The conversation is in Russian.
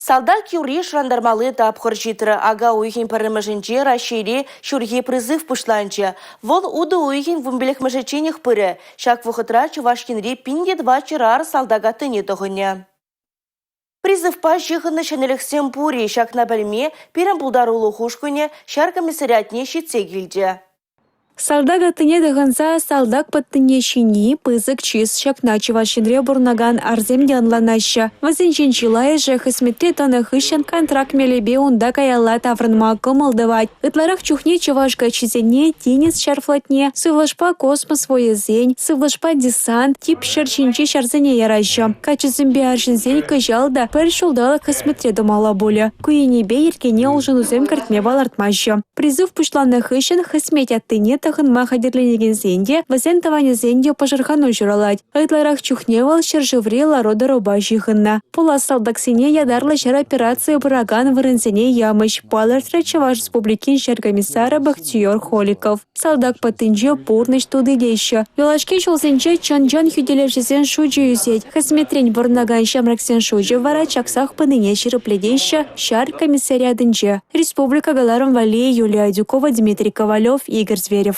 Салдак юри шрандармалы тапхыр житры ага уйхин парымышынче Рашири шурги призыв пушланчы. Вол уды уйхин вумбелек мышеченех пыры. Шак вухытра чувашкинри пинде 2 чырар салдагаты не тұғыне. Призыв па жихыны шанелексем пури шак на бәлме пирен булдарулы хушкуне шар комиссариатне шитсе келді. Салдак атыне дығынса салдак паттыне шини пызык чиз шакна чывашинре бурнаган арзем янланашы. Вазенчен чилай же хысметре таны хыщан контракт мелебе унда каялла таврынма кымылдывать. Ытларах чухне чывашка чизене теннис шарфлатне, сывлашпа космос воезень, сывлашпа десант, тип шарчинче шарзене ярашы. Качызымбе аршинзень кыжалда пір шулдалы хысметре думала боля. Куенебе еркене улжынузем картме балартмашы. Призыв пушланы хыщан хысмет аттыне тахынма хадерленеген зенде, вазен таване зенде пожархану журалать. Айтларах чухневал шержевре ларода роба жихынна. Пула салдаксине ядарлы жар операция бураган вырынзене ямыш. Палартра Чуваш республикин шер-комиссара Бахтиер Холиков. Салдак патынче пурныш тудылеща. Велашке шолсенче чан-жан хюделевшесен шуджи юзеть. Хасметрень бурнаган шамраксен шуджи вара чаксах пыныне широпледеща шар комиссариадынче. Республика Галаром Вале, Юлия Дюкова, Дмитрий Ковалев, Игорь Зверев.